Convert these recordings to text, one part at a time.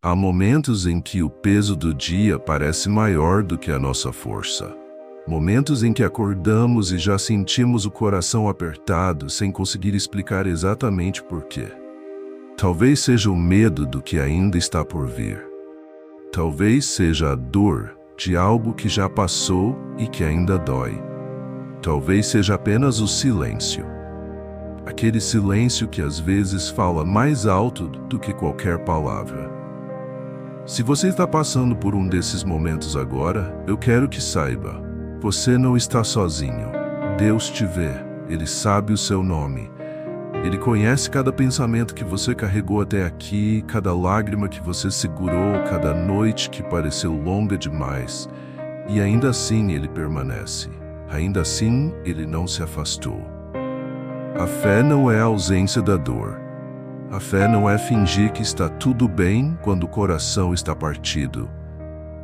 Há momentos em que o peso do dia parece maior do que a nossa força. Momentos em que acordamos e já sentimos o coração apertado sem conseguir explicar exatamente por quê. Talvez seja o medo do que ainda está por vir. Talvez seja a dor de algo que já passou e que ainda dói. Talvez seja apenas o silêncio. Aquele silêncio que às vezes fala mais alto do que qualquer palavra. Se você está passando por um desses momentos agora, eu quero que saiba, você não está sozinho. Deus te vê, Ele sabe o seu nome. Ele conhece cada pensamento que você carregou até aqui, cada lágrima que você segurou, cada noite que pareceu longa demais. E ainda assim Ele permanece. Ainda assim, Ele não se afastou. A fé não é a ausência da dor. A fé não é fingir que está tudo bem quando o coração está partido.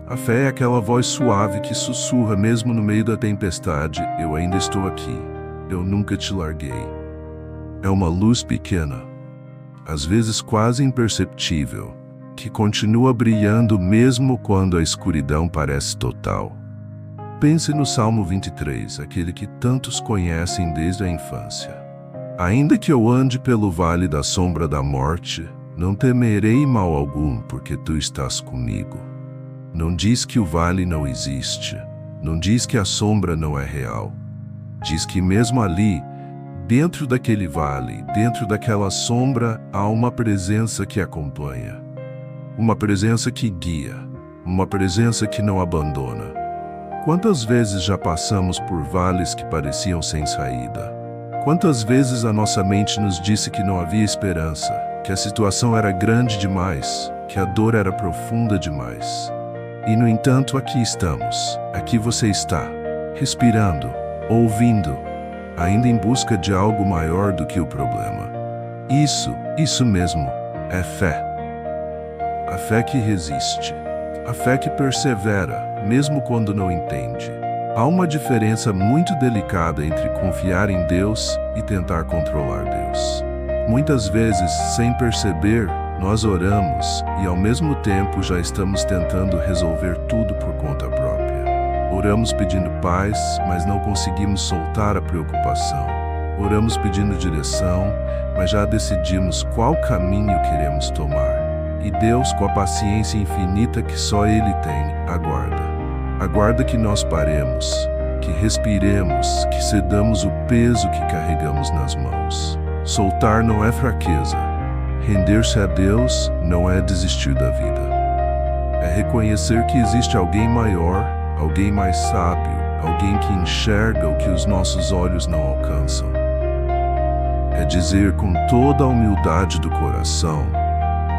A fé é aquela voz suave que sussurra mesmo no meio da tempestade: eu ainda estou aqui, eu nunca te larguei. É uma luz pequena, às vezes quase imperceptível, que continua brilhando mesmo quando a escuridão parece total. Pense no Salmo 23, aquele que tantos conhecem desde a infância. Ainda que eu ande pelo vale da sombra da morte, não temerei mal algum, porque tu estás comigo. Não diz que o vale não existe, não diz que a sombra não é real. Diz que mesmo ali, dentro daquele vale, dentro daquela sombra, há uma presença que acompanha. Uma presença que guia, uma presença que não abandona. Quantas vezes já passamos por vales que pareciam sem saída? Quantas vezes a nossa mente nos disse que não havia esperança, que a situação era grande demais, que a dor era profunda demais. E no entanto aqui estamos, aqui você está, respirando, ouvindo, ainda em busca de algo maior do que o problema. Isso mesmo, é fé. A fé que resiste, a fé que persevera, mesmo quando não entende. Há uma diferença muito delicada entre confiar em Deus e tentar controlar Deus. Muitas vezes, sem perceber, nós oramos e ao mesmo tempo já estamos tentando resolver tudo por conta própria. Oramos pedindo paz, mas não conseguimos soltar a preocupação. Oramos pedindo direção, mas já decidimos qual caminho queremos tomar. E Deus, com a paciência infinita que só Ele tem, aguarda. Aguarda que nós paremos, que respiremos, que cedamos o peso que carregamos nas mãos. Soltar não é fraqueza. Render-se a Deus não é desistir da vida. É reconhecer que existe alguém maior, alguém mais sábio, alguém que enxerga o que os nossos olhos não alcançam. É dizer com toda a humildade do coração: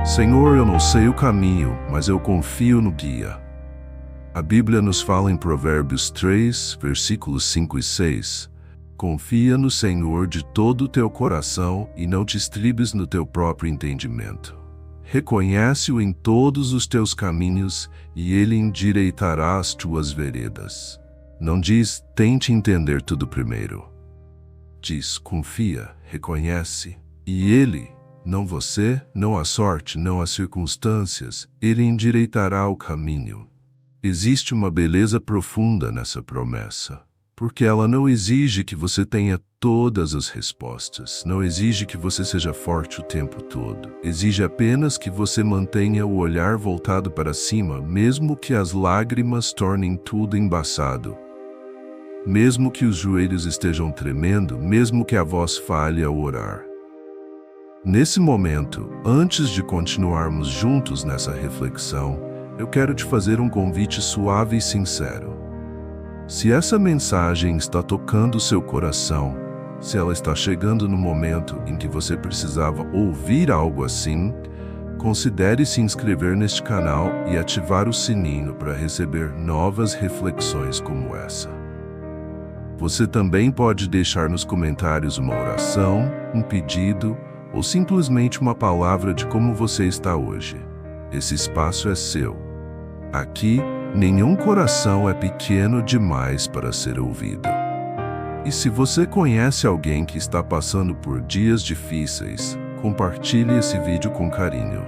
Senhor, eu não sei o caminho, mas eu confio no guia. A Bíblia nos fala em Provérbios 3, versículos 5 e 6. Confia no Senhor de todo o teu coração e não te estribes no teu próprio entendimento. Reconhece-o em todos os teus caminhos e ele endireitará as tuas veredas. Não diz, tente entender tudo primeiro. Diz, confia, reconhece, e ele, não você, não a sorte, não as circunstâncias, ele endireitará o caminho. Existe uma beleza profunda nessa promessa, porque ela não exige que você tenha todas as respostas, não exige que você seja forte o tempo todo, exige apenas que você mantenha o olhar voltado para cima, mesmo que as lágrimas tornem tudo embaçado, mesmo que os joelhos estejam tremendo, mesmo que a voz falhe ao orar. Nesse momento, antes de continuarmos juntos nessa reflexão, eu quero te fazer um convite suave e sincero. Se essa mensagem está tocando seu coração, se ela está chegando no momento em que você precisava ouvir algo assim, considere se inscrever neste canal e ativar o sininho para receber novas reflexões como essa. Você também pode deixar nos comentários uma oração, um pedido ou simplesmente uma palavra de como você está hoje. Esse espaço é seu. Aqui, nenhum coração é pequeno demais para ser ouvido. E se você conhece alguém que está passando por dias difíceis, compartilhe esse vídeo com carinho.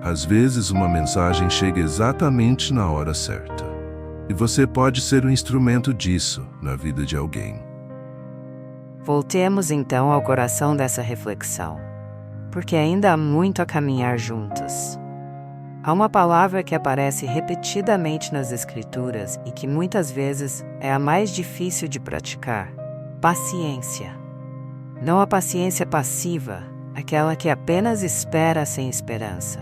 Às vezes uma mensagem chega exatamente na hora certa. E você pode ser um instrumento disso na vida de alguém. Voltemos então ao coração dessa reflexão, porque ainda há muito a caminhar juntos. Há uma palavra que aparece repetidamente nas Escrituras e que muitas vezes é a mais difícil de praticar: paciência. Não a paciência passiva, aquela que apenas espera sem esperança,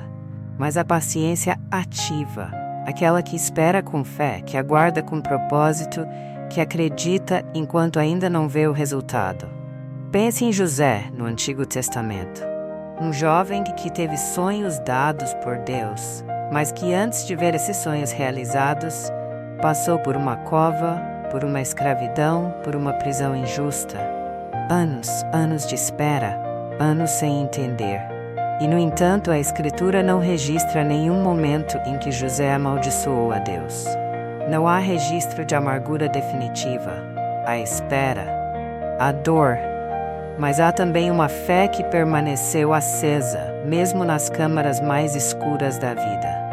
mas a paciência ativa, aquela que espera com fé, que aguarda com propósito, que acredita enquanto ainda não vê o resultado. Pense em José, no Antigo Testamento. Um jovem que teve sonhos dados por Deus, mas que antes de ver esses sonhos realizados, passou por uma cova, por uma escravidão, por uma prisão injusta. Anos de espera, anos sem entender. E, no entanto, a Escritura não registra nenhum momento em que José amaldiçoou a Deus. Não há registro de amargura definitiva, a espera, a dor, mas há também uma fé que permaneceu acesa, mesmo nas câmaras mais escuras da vida.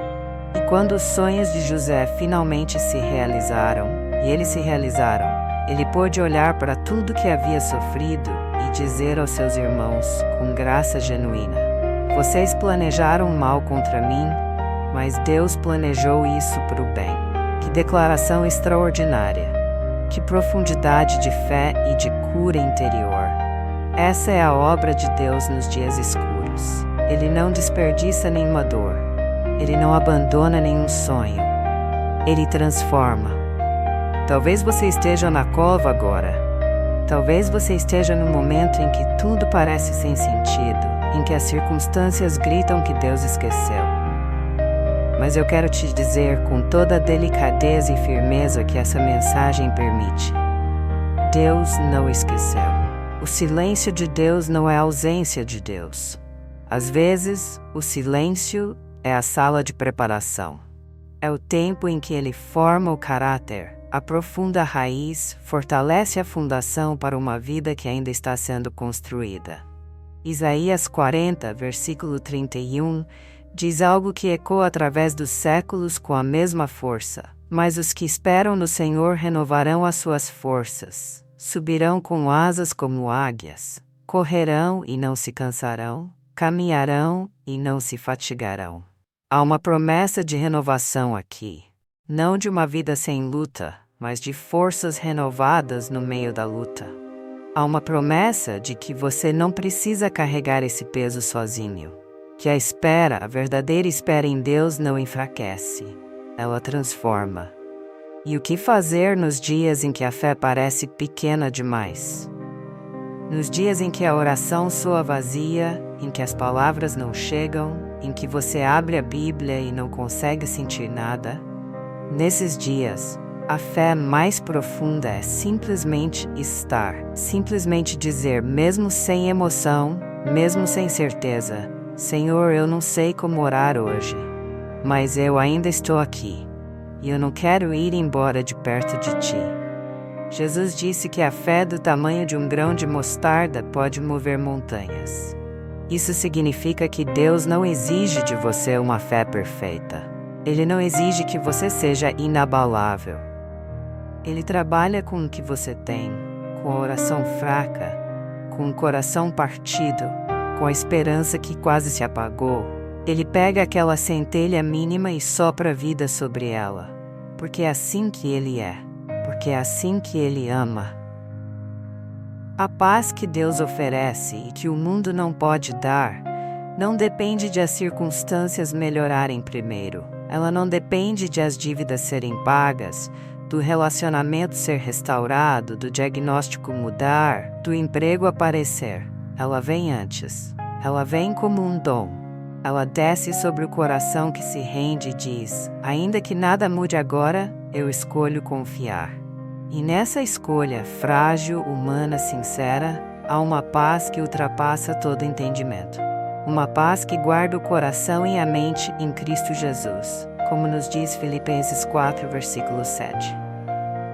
E quando os sonhos de José finalmente se realizaram, e eles se realizaram, ele pôde olhar para tudo que havia sofrido e dizer aos seus irmãos, com graça genuína: vocês planejaram mal contra mim, mas Deus planejou isso para o bem. Que declaração extraordinária! Que profundidade de fé e de cura interior! Essa é a obra de Deus nos dias escuros. Ele não desperdiça nenhuma dor. Ele não abandona nenhum sonho. Ele transforma. Talvez você esteja na cova agora. Talvez você esteja no momento em que tudo parece sem sentido, em que as circunstâncias gritam que Deus esqueceu. Mas eu quero te dizer com toda a delicadeza e firmeza que essa mensagem permite: Deus não esqueceu. O silêncio de Deus não é a ausência de Deus. Às vezes, o silêncio é a sala de preparação. É o tempo em que Ele forma o caráter, aprofunda a raiz, fortalece a fundação para uma vida que ainda está sendo construída. Isaías 40, versículo 31, diz algo que ecoa através dos séculos com a mesma força. Mas os que esperam no Senhor renovarão as suas forças, subirão com asas como águias, correrão e não se cansarão, caminharão e não se fatigarão. Há uma promessa de renovação aqui, não de uma vida sem luta, mas de forças renovadas no meio da luta. Há uma promessa de que você não precisa carregar esse peso sozinho. Que a espera, a verdadeira espera em Deus não enfraquece, ela transforma. E o que fazer nos dias em que a fé parece pequena demais? Nos dias em que a oração soa vazia, em que as palavras não chegam, em que você abre a Bíblia e não consegue sentir nada? Nesses dias, a fé mais profunda é simplesmente estar, simplesmente dizer, mesmo sem emoção, mesmo sem certeza: Senhor, eu não sei como orar hoje, mas eu ainda estou aqui, e eu não quero ir embora de perto de Ti. Jesus disse que a fé do tamanho de um grão de mostarda pode mover montanhas. Isso significa que Deus não exige de você uma fé perfeita. Ele não exige que você seja inabalável. Ele trabalha com o que você tem, com a oração fraca, com o coração partido, com a esperança que quase se apagou. Ele pega aquela centelha mínima e sopra vida sobre ela, porque é assim que Ele é, porque é assim que Ele ama. A paz que Deus oferece e que o mundo não pode dar, não depende de as circunstâncias melhorarem primeiro. Ela não depende de as dívidas serem pagas, do relacionamento ser restaurado, do diagnóstico mudar, do emprego aparecer. Ela vem antes. Ela vem como um dom. Ela desce sobre o coração que se rende e diz: ainda que nada mude agora, eu escolho confiar. E nessa escolha frágil, humana, sincera, há uma paz que ultrapassa todo entendimento. Uma paz que guarda o coração e a mente em Cristo Jesus, como nos diz Filipenses 4, versículo 7.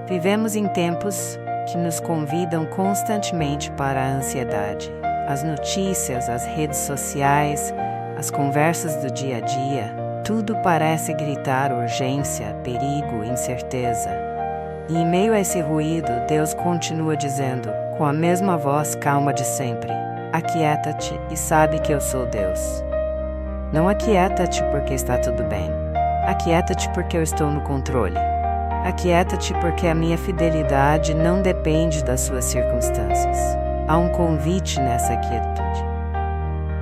Vivemos em tempos que nos convidam constantemente para a ansiedade. As notícias, as redes sociais, as conversas do dia a dia, tudo parece gritar urgência, perigo, incerteza. E em meio a esse ruído, Deus continua dizendo, com a mesma voz calma de sempre: aquieta-te e sabe que eu sou Deus. Não aquieta-te porque está tudo bem. Aquieta-te porque eu estou no controle. Aquieta-te porque a minha fidelidade não depende das suas circunstâncias. Há um convite nessa quietude.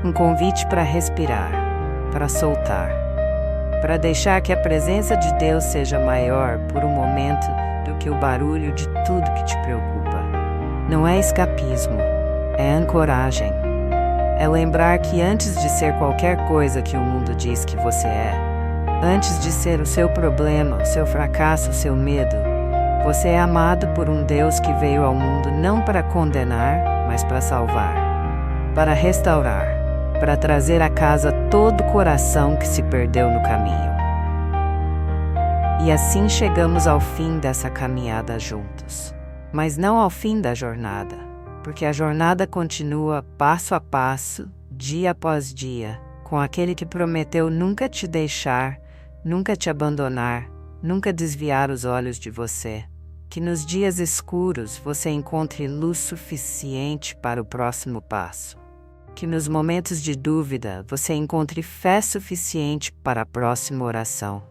Um convite para respirar, para soltar, para deixar que a presença de Deus seja maior por um momento do que o barulho de tudo que te preocupa. Não é escapismo, é ancoragem. É lembrar que antes de ser qualquer coisa que o mundo diz que você é, antes de ser o seu problema, o seu fracasso, o seu medo, você é amado por um Deus que veio ao mundo não para condenar, mas para salvar, para restaurar, para trazer a casa todo o coração que se perdeu no caminho. E assim chegamos ao fim dessa caminhada juntos, mas não ao fim da jornada. Porque a jornada continua passo a passo, dia após dia, com aquele que prometeu nunca te deixar, nunca te abandonar, nunca desviar os olhos de você. Que nos dias escuros você encontre luz suficiente para o próximo passo. Que nos momentos de dúvida você encontre fé suficiente para a próxima oração.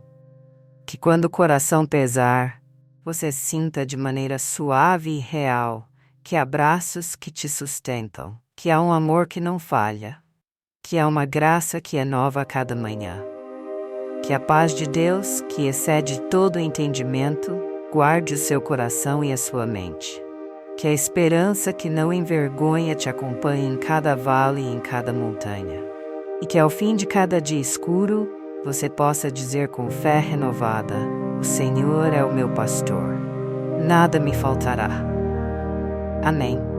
Que quando o coração pesar, você sinta de maneira suave e real que há abraços que te sustentam, que há um amor que não falha, que há uma graça que é nova a cada manhã. Que a paz de Deus, que excede todo o entendimento, guarde o seu coração e a sua mente. Que a esperança que não envergonha te acompanhe em cada vale e em cada montanha. E que ao fim de cada dia escuro, você possa dizer com fé renovada: o Senhor é o meu pastor. Nada me faltará. Amém.